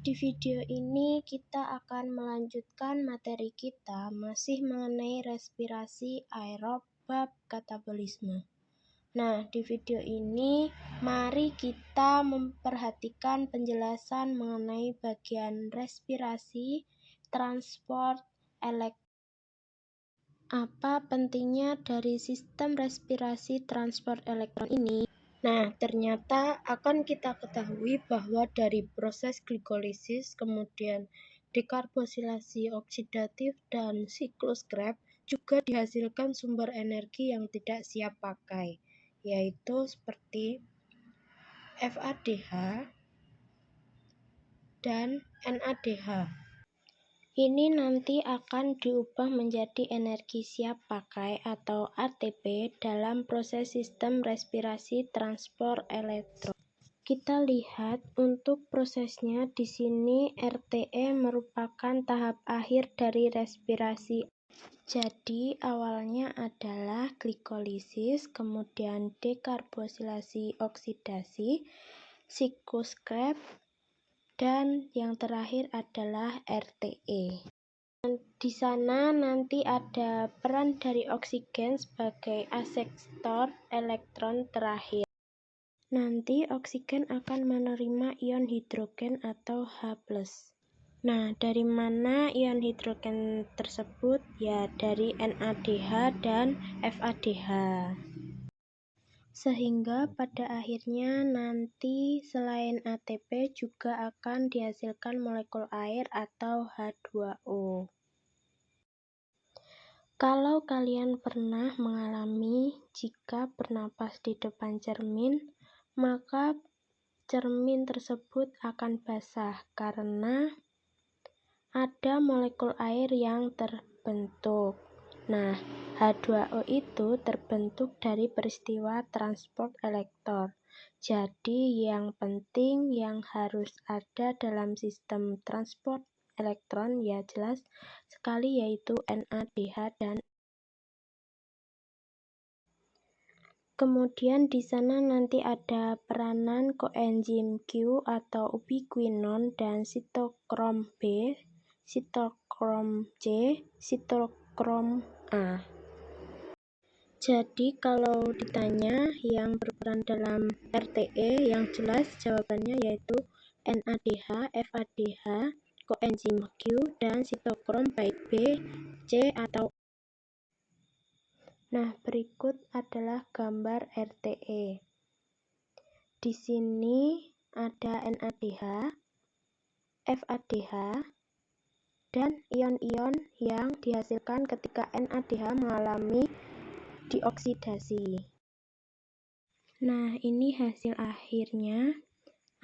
Di video ini kita akan melanjutkan materi kita masih mengenai respirasi aerob bab katabolisme. Nah, di video ini mari kita memperhatikan penjelasan mengenai bagian respirasi, transport, elektron. Apa pentingnya dari sistem respirasi transport elektron ini? Nah, ternyata akan kita ketahui bahwa dari proses glikolisis, kemudian dekarbosilasi oksidatif, dan siklus Krebs juga dihasilkan sumber energi yang tidak siap pakai, yaitu seperti FADH dan NADH. Ini nanti akan diubah menjadi energi siap pakai atau ATP dalam proses sistem respirasi transport elektron. Kita lihat untuk prosesnya di sini RTE merupakan tahap akhir dari respirasi. Jadi awalnya adalah glikolisis, kemudian dekarbosilasi oksidasi, siklus Krebs, dan yang terakhir adalah RTE. Di sana nanti ada peran dari oksigen sebagai asektor elektron terakhir. Nanti oksigen akan menerima ion hidrogen atau H+. Nah, dari mana ion hidrogen tersebut? Ya, dari NADH dan FADH. Sehingga pada akhirnya nanti selain ATP juga akan dihasilkan molekul air atau H2O. Kalau kalian pernah mengalami jika bernapas di depan cermin, maka cermin tersebut akan basah karena ada molekul air yang terbentuk. Nah, H2O itu terbentuk dari peristiwa transport elektron. Jadi yang penting yang harus ada dalam sistem transport elektron ya jelas sekali yaitu NADH dan kemudian di sana nanti ada peranan koenzim Q atau ubiquinon dan sitokrom B, sitokrom C, sitokrom A. Jadi kalau ditanya yang berperan dalam RTE yang jelas jawabannya yaitu NADH, FADH, koenzim Q, dan sitokrom baik B, C, atau Nah, berikut adalah gambar RTE. Di sini ada NADH, FADH, dan ion-ion yang dihasilkan ketika NADH mengalami dioksidasi. Nah, ini hasil akhirnya.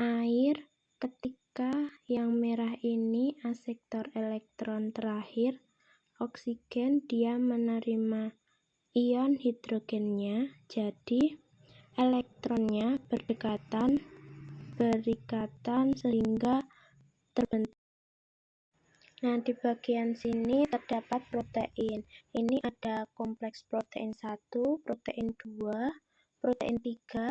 Air ketika yang merah ini asektor elektron terakhir, oksigen dia menerima ion hidrogennya, jadi elektronnya berikatan sehingga terbentuk. Nah, di bagian sini terdapat protein. Ini ada kompleks protein 1, protein 2, protein 3,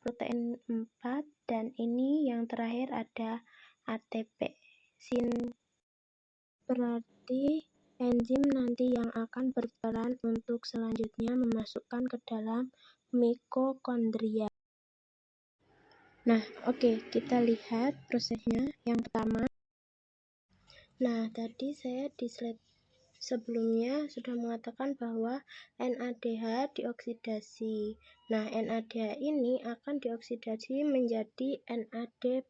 protein 4, dan ini yang terakhir ada ATP. Berarti enzim nanti yang akan berperan untuk selanjutnya memasukkan ke dalam mitokondria. Nah, oke, kita lihat prosesnya. Yang pertama, nah tadi saya di slide sebelumnya sudah mengatakan bahwa NADH dioksidasi. Nah, NADH ini akan dioksidasi menjadi NAD+.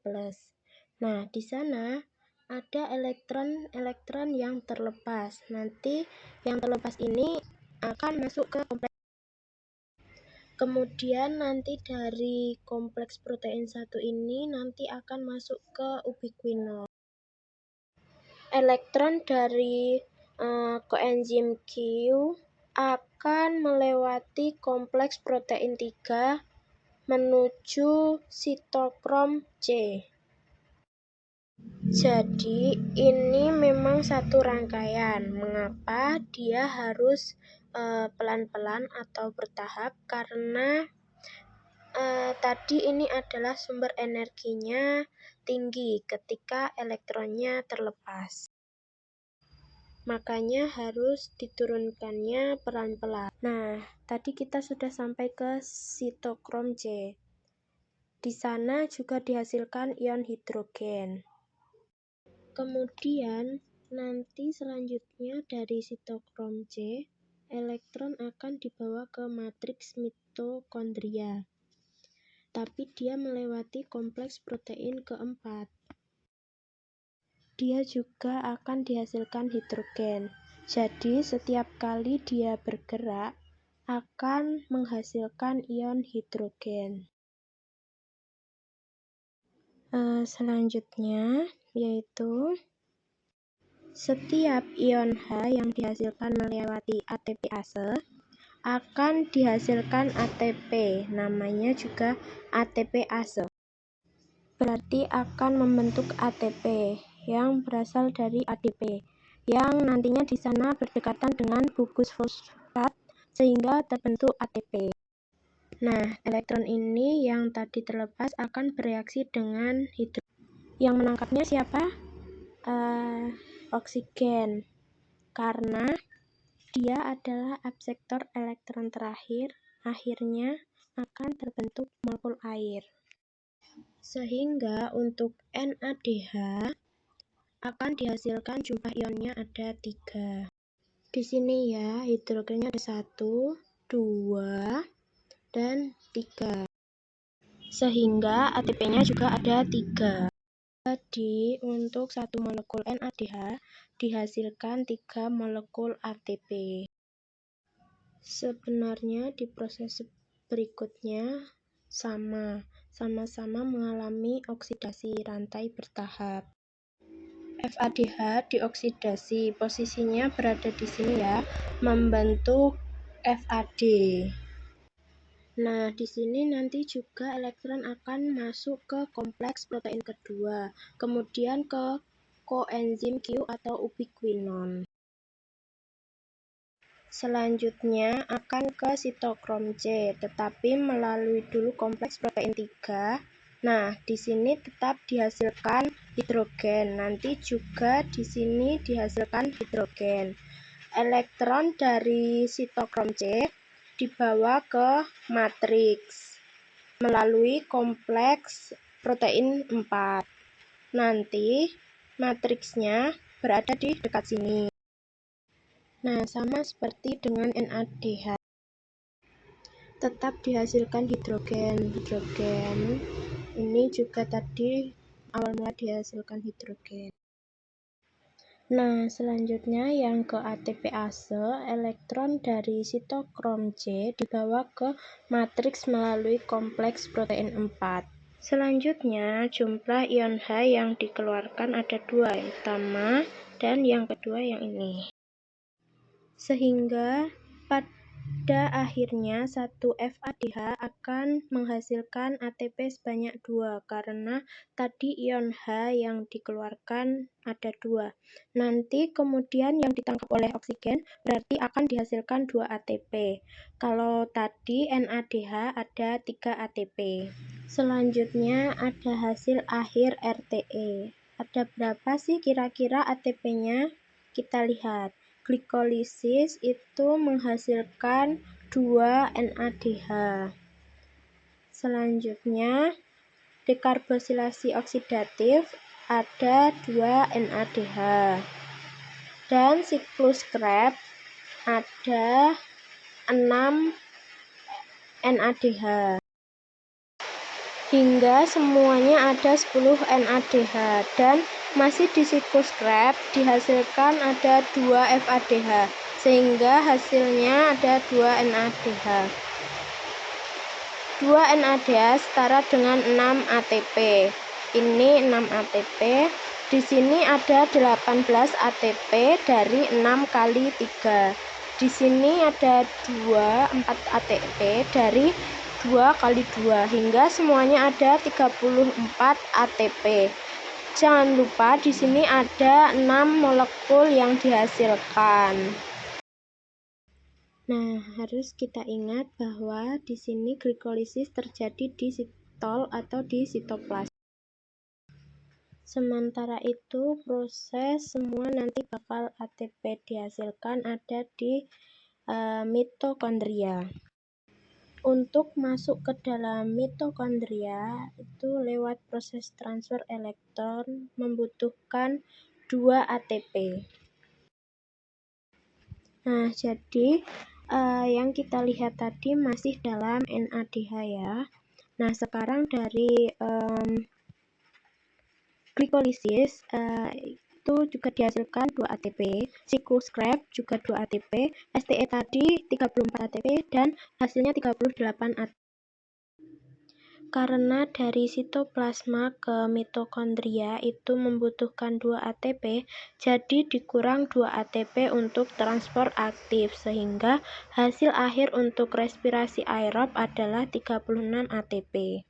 Nah, di sana ada elektron yang terlepas. Nanti yang terlepas ini akan masuk ke kompleks. Kemudian nanti dari kompleks protein 1 ini nanti akan masuk ke ubiquinon. Elektron dari koenzim Q akan melewati kompleks protein 3 menuju sitokrom C. Jadi ini memang satu rangkaian. Mengapa dia harus pelan-pelan atau bertahap? Karena tadi ini adalah sumber energinya tinggi ketika elektronnya terlepas. Makanya harus diturunkannya pelan-pelan. Nah, tadi kita sudah sampai ke sitokrom C. Di sana juga dihasilkan ion hidrogen. Kemudian, nanti selanjutnya dari sitokrom C, elektron akan dibawa ke matriks mitokondria. Tapi dia melewati kompleks protein keempat. Dia juga akan dihasilkan hidrogen. Jadi, setiap kali dia bergerak, akan menghasilkan ion hidrogen. Selanjutnya, yaitu setiap ion H yang dihasilkan melewati ATPase akan dihasilkan ATP, namanya juga ATPase. Berarti akan membentuk ATP yang berasal dari ADP, yang nantinya di sana berdekatan dengan gugus fosfat sehingga terbentuk ATP. Nah, elektron ini yang tadi terlepas akan bereaksi dengan hidrogen. Yang menangkapnya siapa? Oksigen, karena dia adalah absektor elektron terakhir, akhirnya akan terbentuk molekul air. Sehingga untuk NADH akan dihasilkan jumlah ionnya ada 3. Di sini ya, hidrogennya ada 1, 2, dan 3. Sehingga ATP-nya juga ada 3. Jadi, untuk satu molekul NADH dihasilkan 3 molekul ATP. Sebenarnya di proses berikutnya sama-sama mengalami oksidasi rantai bertahap. FADH dioksidasi, posisinya berada di sini ya, membentuk FAD. Nah, di sini nanti juga elektron akan masuk ke kompleks protein kedua, kemudian ke koenzim Q atau ubiquinon. Selanjutnya akan ke sitokrom C, tetapi melalui dulu kompleks protein 3. Nah, di sini tetap dihasilkan hidrogen. Nanti juga di sini dihasilkan hidrogen. Elektron dari sitokrom C dibawa ke matriks melalui kompleks protein 4. Nanti matriksnya berada di dekat sini. Nah, sama seperti dengan NADH. Tetap dihasilkan hidrogen. Ini juga tadi awal mula dihasilkan hidrogen. Nah, selanjutnya yang ke ATPase, elektron dari sitokrom C dibawa ke matriks melalui kompleks protein 4. Selanjutnya, jumlah ion H yang dikeluarkan ada 2, yang pertama dan yang kedua yang ini. Sehingga pada akhirnya satu FADH akan menghasilkan ATP sebanyak 2 karena tadi ion H yang dikeluarkan ada 2. Nanti kemudian yang ditangkap oleh oksigen berarti akan dihasilkan 2 ATP. Kalau tadi NADH ada 3 ATP. Selanjutnya ada hasil akhir RTE. Ada berapa sih kira-kira ATP-nya? Kita lihat. Glikolisis itu menghasilkan 2 NADH. Selanjutnya, dekarbosilasi oksidatif ada 2 NADH. Dan siklus Krebs ada 6 NADH. Hingga semuanya ada 10 NADH dan masih di siklus Krebs dihasilkan ada 2 FADH sehingga hasilnya ada 2 NADH. 2 NADH setara dengan 6 ATP. Ini 6 ATP. Di sini ada 18 ATP dari 6 kali 3. Di sini ada 4 ATP dari 2 kali 2 hingga semuanya ada 34 ATP. Jangan lupa di sini ada 6 molekul yang dihasilkan. Nah, harus kita ingat bahwa di sini glikolisis terjadi di sitol atau di sitoplasma. Sementara itu, proses semua nanti bakal ATP dihasilkan ada di mitokondria. Untuk masuk ke dalam mitokondria itu lewat proses transfer elektron membutuhkan 2 ATP. Nah, jadi yang kita lihat tadi masih dalam NADH ya. Nah, sekarang dari glikolisis itu juga dihasilkan 2 ATP, siklus Krebs juga 2 ATP, STE tadi 34 ATP dan hasilnya 38 ATP. Karena dari sitoplasma ke mitokondria itu membutuhkan 2 ATP, jadi dikurang 2 ATP untuk transport aktif, sehingga hasil akhir untuk respirasi aerob adalah 36 ATP.